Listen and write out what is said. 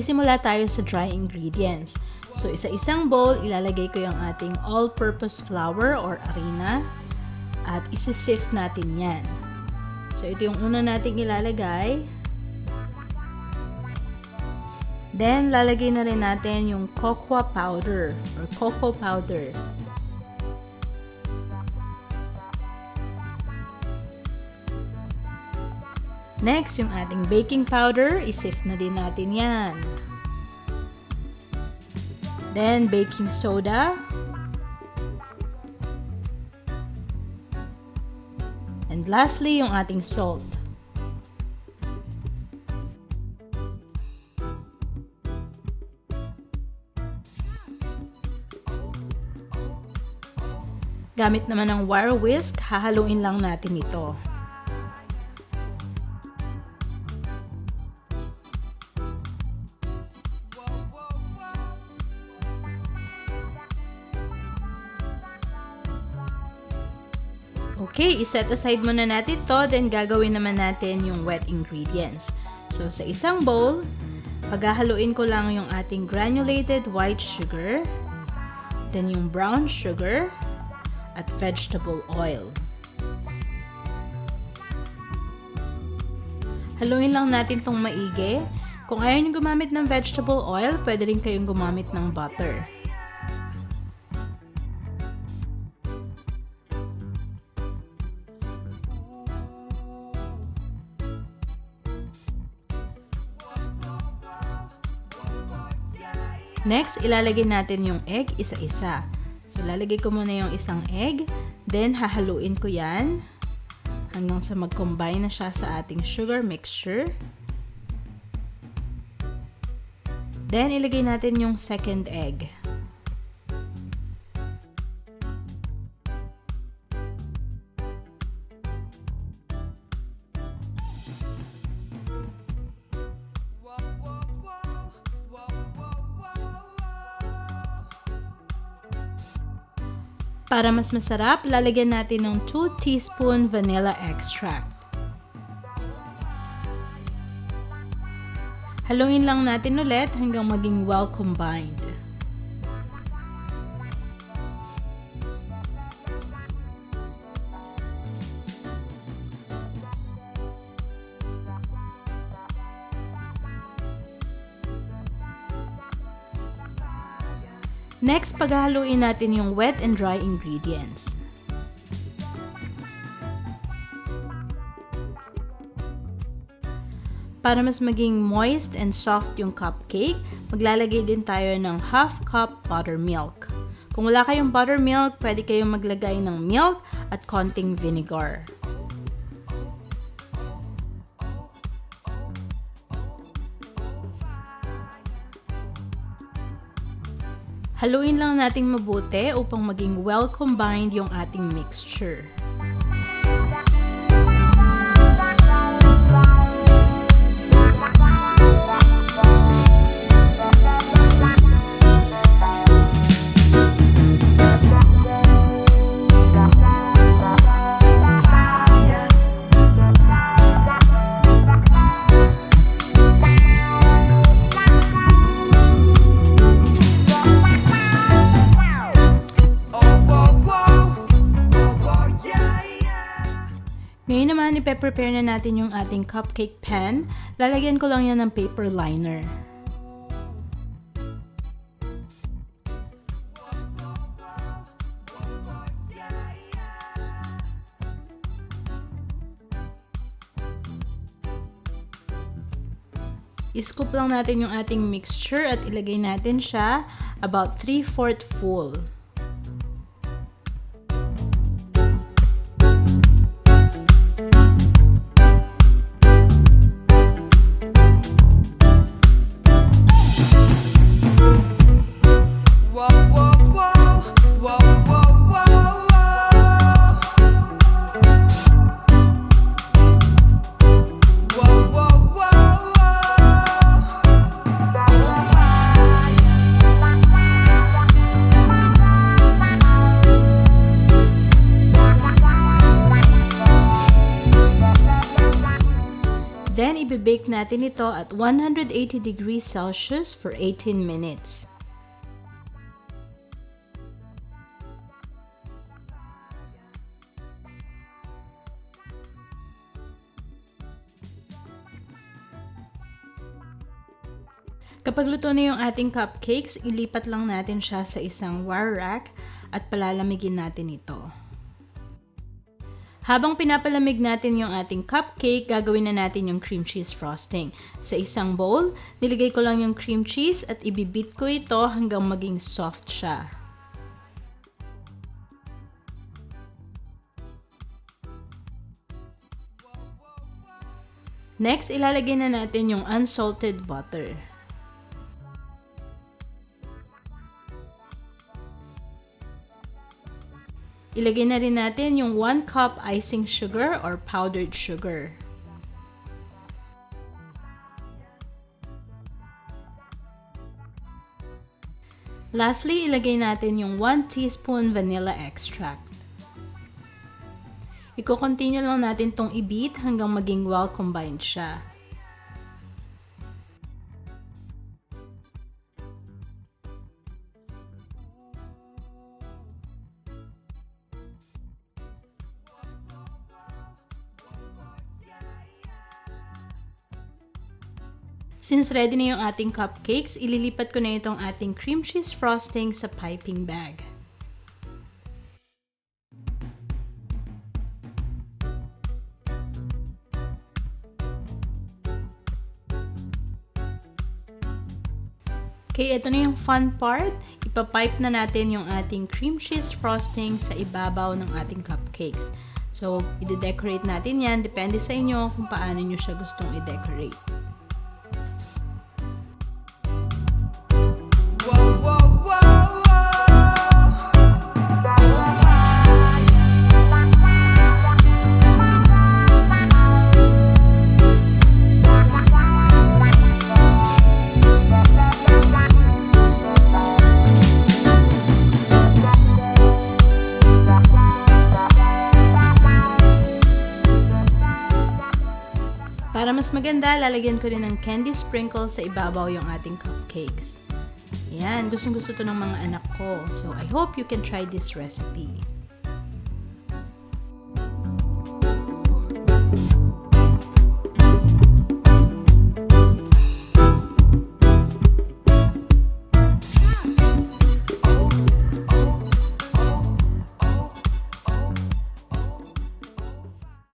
magsisimula tayo sa dry ingredients. So, isa-isang bowl, ilalagay ko yung ating all-purpose flour or harina at isi-sift natin yan. So, ito yung una nating ilalagay. Then, lalagay na rin natin yung cocoa powder or cocoa powder. Next, yung ating baking powder, isift na din natin yan. Then, baking soda. And lastly, yung ating salt. Gamit naman ng wire whisk, hahaluin lang natin ito. Okay, iset aside muna natin to, then gagawin naman natin yung wet ingredients. So, sa isang bowl, paghahaluin ko lang yung ating granulated white sugar, then yung brown sugar, at vegetable oil. Haluin lang natin tong maigi. Kung ayaw nyo gumamit ng vegetable oil, pwede rin kayong gumamit ng butter. Next, ilalagay natin yung egg isa-isa. So, lalagay ko muna yung isang egg, then hahaluin ko yan hanggang sa mag-combine na siya sa ating sugar mixture. Then, ilagay natin yung second egg. Para mas masarap, lalagyan natin ng 2 teaspoon vanilla extract. Haluin lang natin ulit hanggang maging well combined. Next, paghahaluin natin yung wet and dry ingredients. Para mas maging moist and soft yung cupcake, maglalagay din tayo ng half cup buttermilk. Kung wala kayong buttermilk, pwede kayong maglagay ng milk at konting vinegar. Haluin lang nating mabuti upang maging well combined yung ating mixture. Ngayon naman, ipe-prepare na natin yung ating cupcake pan. Lalagyan ko lang yan ng paper liner. I-scoop lang natin yung ating mixture at ilagay natin siya about 3/4 full. ibibake natin ito at 180 degrees Celsius for 18 minutes. Kapag luto na yung ating cupcakes, ilipat lang natin siya sa isang wire rack at palalamigin natin ito. Habang pinapalamig natin yung ating cupcake, gagawin na natin yung cream cheese frosting. Sa isang bowl, niligay ko lang yung cream cheese at ibibit ko ito hanggang maging soft siya. Next, ilalagay na natin yung unsalted butter. Ilagay na rin natin yung 1 cup icing sugar or powdered sugar. Lastly, ilagay natin yung 1 teaspoon vanilla extract. Iko-continue lang natin tong i-beat hanggang maging well combined siya. Since ready na yung ating cupcakes, ililipat ko na itong ating cream cheese frosting sa piping bag. Okay, ito na yung fun part. Ipapipe na natin yung ating cream cheese frosting sa ibabaw ng ating cupcakes. So, i-decorate natin yan. Depende sa inyo kung paano nyo siya gustong i-decorate. Para mas maganda, lalagyan ko rin ng candy sprinkle sa ibabaw yung ating cupcakes. Ayan, gustong-gusto to ng mga anak ko. So, I hope you can try this recipe.